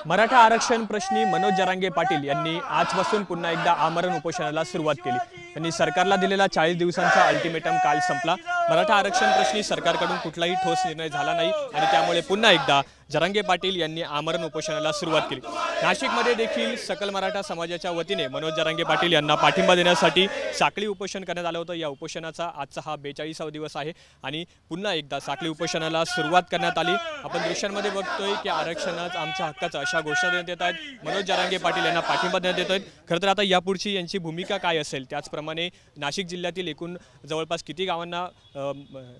मराठा आरक्षण प्रश्नी मनोज जरांगे पाटील यांनी आजपासून पुन्हा एकदा आमरण उपोषणाला सुरुवात केली। त्यांनी सरकारला दिलेला 40 दिवसांचा अल्टिमेटम काल संपला। मराठा आरक्षण प्रश्नी सरकारकडून कुठलाही ठोस निर्णय झाला नाही आणि त्यामुळे पुन्हा एकदा जरांगे पाटील यांनी आमरण उपोषणाला सुरुवात केली। नाशिकमध्ये देखील सकल मराठा समाजाच्या वतीने मनोज जरांगे पाटील यांना पाठिंबा देण्यासाठी साखळी उपोषण करण्यात आलं होतं। या उपोषणाचा आजचा हा 42वा दिवस आहे आणि पुन्हा एकदा साखळी उपोषणाला सुरुवात करण्यात आली। आपण दृश्यांमध्ये बघतोय की आरक्षणाच आमच्या हक्काचं अशा घोषणा देण्यात येत आहेत। मनोज जरांगे पाटील यांना पाठिंबा देण्यात येतोय। खरं तर आता यापुढची यांची भूमिका काय असेल, त्याचप्रमाणे नाशिक जिल्ह्यातील एकूण जवळपास किती गावांना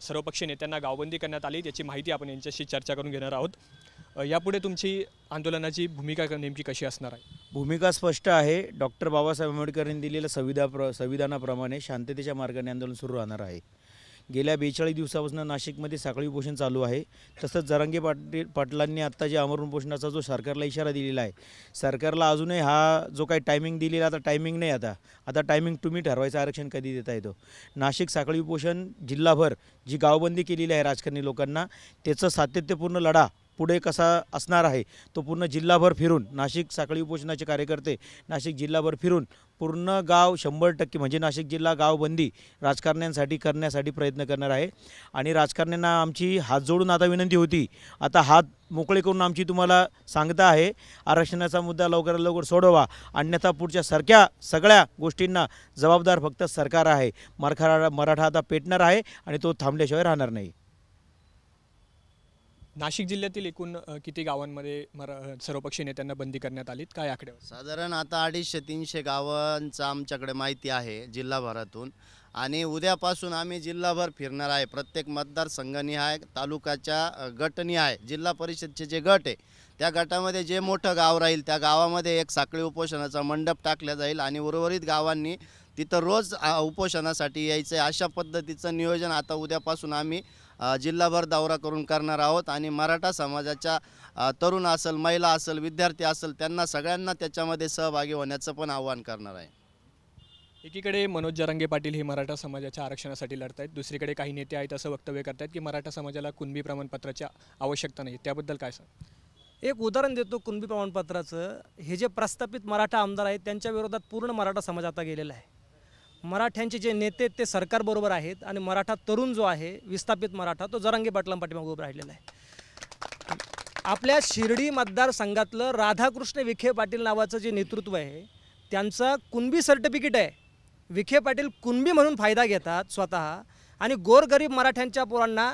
सर्वपक्षीय नेत्यांना गावबंदी करण्यात आली याची माहिती आपण यांच्याशी चर्चा करून घेणार आहोत। यापुढे तुमची आंदोलनाची भूमिका नेमकी कशी असणार आहे? भूमिका स्पष्ट आहे। डॉक्टर बाबासाहेब आंबेडकरांनी दिलेल्या संविधानाप्रमाणे शांततेच्या मार्गाने आंदोलन सुरू राहणार आहे। गेल्या 42 दिवसापासून नाशिकमध्ये साखळी उपोषण चालू आहे। तसंच जरांगे पाटलांनी आता जे आमरण उपोषणाचा जो सरकारला इशारा दिलेला आहे, सरकारला अजूनही हा जो काही टायमिंग दिलेला आता टायमिंग नाही, आता टायमिंग तुम्ही ठरवायचं आरक्षण कधी देता येतो। नाशिक साखळी उपोषण जिल्हाभर जी गावबंदी केलेली आहे राजकारणी लोकांना, त्याचं सातत्यपूर्ण लढा पुढे कसा असणार आहे तो पूर्ण जिल्हाभर फिरून नाशिक साखळी उपोषणाचे कार्यकर्ते नाशिक जिल्हाभर फिरून पूर्ण गाव 100% म्हणजे नाशिक जिल्हा गावबंदी राजकारण्यांसाठी करण्यासाठी प्रयत्न करणार आहे। आणि राजकारण्यांना आमची हात जोडून आता विनंती होती, आता हात मोकळे करून आमची तुम्हाला सांगता आहे, आरक्षणाचा मुद्दा लवकरात लवकर सोडवा, अन्यथा पुढच्या सगळ्या गोष्टींना जबाबदार फक्त सरकार आहे। मराठा आता पेटणार आहे आणि तो थांबल्याशिवाय राहणार नाही। नाशिक जिल्ह्यातील एकूण किती गावांमध्ये सर्वपक्षीय नेत्यांना बंदी करण्यात आली, काय आकडे? साधारण आता 250-300 गावांचं आमच्याकडे माहिती आहे जिल्हाभरातून। आणि उद्यापासून आम्ही जिल्हाभर फिरणार आहे। प्रत्येक मतदारसंघनिहाय, तालुक्याच्या गटनिहाय, जिल्हा परिषदचे जे गट आहे त्या गटामध्ये जे मोठं गाव राहील त्या गावामध्ये एक साखळी उपोषणाचा मंडप टाकला जाईल आणि उर्वरित गावांनी तिथं रोज उपोषणासाठी यायचं आहे। अशा पद्धतीचं नियोजन आता उद्यापासून आम्ही जिल्हाभर दौरा करून करणार आहोत। आणि मराठा समाजाच्या तरुण असेल, महिला असेल, विद्यार्थी असेल, त्यांना सगळ्यांना त्याच्यामध्ये सहभागी होण्याचं पण आवाहन करणार आहे। एकीकडे मनोज जरांगे पाटील हे मराठा समाजाच्या आरक्षणासाठी लढत आहेत, दुसरीकडे काही नेते आहेत असं वक्तव्य करतात की मराठा समाजाला कुणबी प्रमाणपत्राची आवश्यकता नाही, त्याबद्दल काय सांग? एक उदाहरण देतो कुणबी प्रमाणपत्राचं। हे जे प्रस्थापित मराठा आमदार आहेत त्यांच्या विरोधात पूर्ण मराठा समाज आता गेलेला आहे। मराठ्यांचे जे नेते आहेत ते सरकारबरोबर आहेत आणि मराठा तरुण जो आहे विस्थापित मराठा तो जरांगे पाटलांपाठीमागे उभं राहिलेला आहे। आपल्या शिर्डी मतदारसंघातलं राधाकृष्ण विखे पाटील नावाचं जे नेतृत्व आहे त्यांचं कुणबी सर्टिफिकेट आहे। विखे पाटील कुणबी म्हणून फायदा घेतात स्वतः आणि गोरगरीब मराठ्यांच्या पोरांना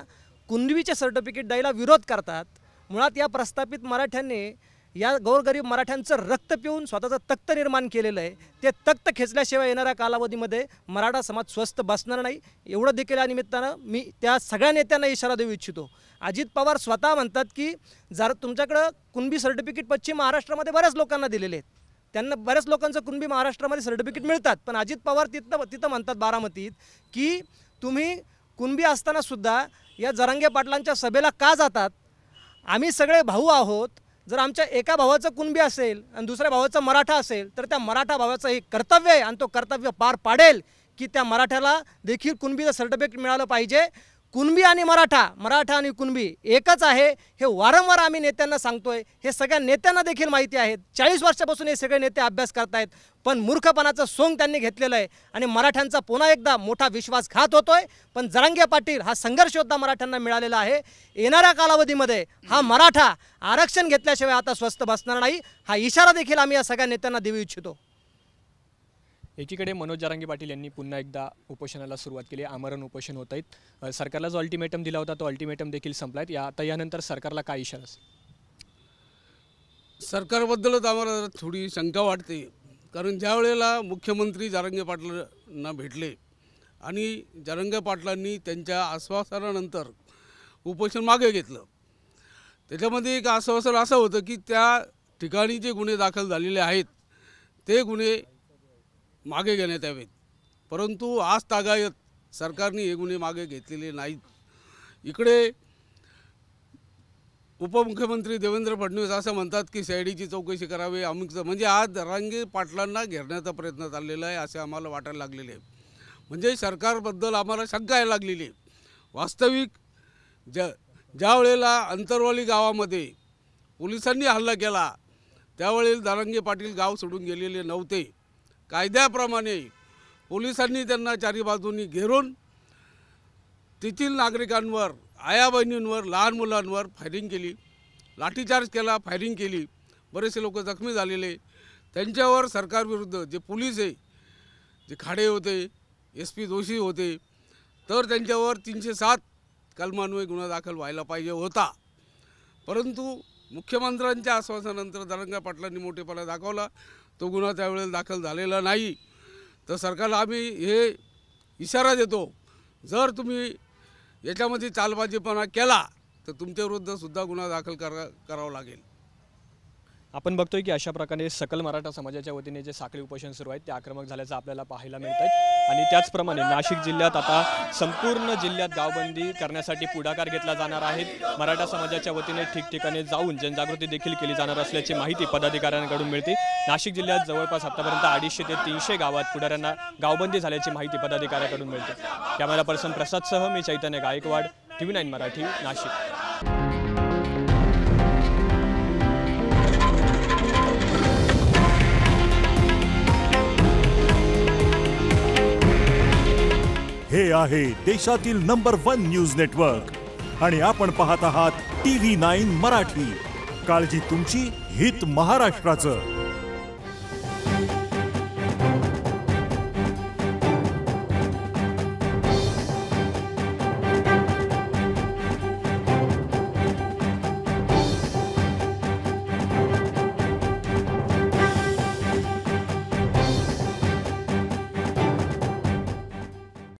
कुणबीचे सर्टिफिकेट द्यायला विरोध करतात। मुळात या प्रस्थापित मराठ्यांनी या गोरगरीब मराठ्यांचं रक्त पिऊन स्वतःचं तख्त निर्माण केलेलं आहे। ते तख्त खेचल्याशिवाय येणाऱ्या कालावधीमध्ये मराठा समाज स्वस्थ बसणार नाही, एवढं देखील या निमित्तानं मी त्या सगळ्या नेत्यांना इशारा देऊ इच्छितो। अजित पवार स्वतः म्हणतात की जर तुमच्याकडं कुणबी सर्टिफिकेट पश्चिम महाराष्ट्रामध्ये बऱ्याच लोकांना दिलेले आहेत, त्यांना बऱ्याच लोकांचं कुणबी महाराष्ट्रामध्ये सर्टिफिकेट मिळतात, पण अजित पवार तिथं म्हणतात बारामतीत की तुम्ही कुणबी असतानासुद्धा या जरांगे पाटलांच्या सभेला का जातात? आम्ही सगळे भाऊ आहोत। जर आमच्या एका भावाचं कुणबी असेल आणि दुसऱ्या भावाचं मराठा असेल तर त्या मराठा भावाचं हे कर्तव्य आहे आणि तो कर्तव्य पार पाडेल की त्या मराठ्याला देखील कुणबीचं सर्टिफिकेट मिळालं पाहिजे। कुणबी आणि मराठा आणि कुणबी एकच आहे हे वारंवार आम्ही नेत्यांना सांगतोय। हे सगळ्या नेत्यांना देखील माहिती आहे। 40 वर्षापासून हे सगळे नेते अभ्यास करतायत, पण मूर्खपणाचं सोंग त्यांनी घेतलेलं आहे आणि मराठ्यांचा पुन्हा एकदा मोठा विश्वासघात होतोय। पण जरांगे पाटील हा संघर्ष योद्धा मराठ्यांना मिळालेला आहे। येणाऱ्या कालावधीमध्ये हा मराठा आरक्षण घेतल्याशिवाय आता स्वस्थ बसणार नाही, हा इशारा देखील आम्ही या सगळ्या नेत्यांना देऊ इच्छितो। एकीकडे मनोज जरांगे पाटील यांनी पुन्हा एकदा उपोषणाला सुरुवात केली, आमरण उपोषण होत आहेत। सरकारला जो अल्टिमेटम दिला होता तो अल्टिमेटम देखील संपलाय, आता यानंतर सरकारला काय इशारा असेल? सरकारबद्दलच आम्हाला थोडी शंका वाटते, कारण ज्या वेळेला मुख्यमंत्री जरांगे पाटलांना भेटले आणि जरांगे पाटलांनी त्यांच्या आश्वासनानंतर उपोषण मागे घेतलं, त्याच्यामध्ये एक आश्वासन असं होतं की त्या ठिकाणी जे गुन्हे दाखल झालेले आहेत ते गुन्हे मागे घेण्यात यावेत, परंतु आज तागायत सरकारने हे गुन्हे मागे घेतलेले नाहीत। इकडे उपमुख्यमंत्री देवेंद्र फडणवीस असं म्हणतात की सीआयडीची चौकशी करावी, अमुकचं, म्हणजे आज जरांगे पाटलांना घेरण्याचा प्रयत्न चाललेला आहे असे आम्हाला वाटायला लागलेले आहे। म्हणजे सरकारबद्दल आम्हाला शंका यायला लागलेली आहे। वास्तविक ज्या वेळेला अंतरवाली गावामध्ये पोलिसांनी हल्ला केला त्यावेळेस जरांगे पाटील गाव सोडून गेलेले नव्हते. कायद्याप्रमाणे पोलिसांनी त्यांना चारी बाजूंनी घेरून तेथील नागरिकांवर, आया बहिणींवर, लहान मुलांवर फायरिंग केली, लाठीचार्ज केला, फायरिंग केली. बरेचसे लोक जखमी झालेले. त्यांच्यावर सरकारविरुद्ध जे पोलीस आहे, जे खाडे होते, SP जोशी होते, तर त्यांच्यावर 307 कलमान्वये गुन्हा दाखल व्हायला पाहिजे होता. परंतु मुख्यमंत्र्यांच्या आश्वासनानंतर जरांगे पाटलांनी मोठेपणा दाखवला. तो गुन्हा त्यावेळेला दाखल झालेला नाही. तर सरकारला आम्ही हे इशारा देतो, जर तुम्ही याच्यामध्ये चालबाजीपणा केला तर तुमच्याविरुद्ध सुद्धा गुन्हा दाखल करावा लागेल. आपण बघतोय की अशा प्रकारे सकल मराठा समाजाच्या वतीने जे साखळी उपोषण सुरू आहेत ते आक्रमक झाल्याचं आपल्याला पाहायला मिळत आहे. आणि त्याचप्रमाणे नाशिक जिल्ह्यात आता संपूर्ण जिल्ह्यात गावबंदी करण्यासाठी पुढाकार घेतला जाणार आहे. मराठा समाजाच्या वतीने ठिकठिकाणी जाऊन जनजागृती देखील केली जाणार असल्याची माहिती पदाधिकाऱ्यांकडून मिळते. नाशिक जिल्ह्यात जवळपास आतापर्यंत 250 ते 300 गावात पुढाऱ्यांना गावबंदी झाल्याची माहिती पदाधिकाऱ्यांकडून मिळते. कॅमेरा पर्सन प्रसादसह मी चैतन्य गायकवाड, TV9 मराठी, नाशिक. हे आहे देशातील नंबर 1 न्यूज नेटवर्क आणि आपण पाहत आहात TV9 मराठी. काळजी तुमची, हित महाराष्ट्राचं.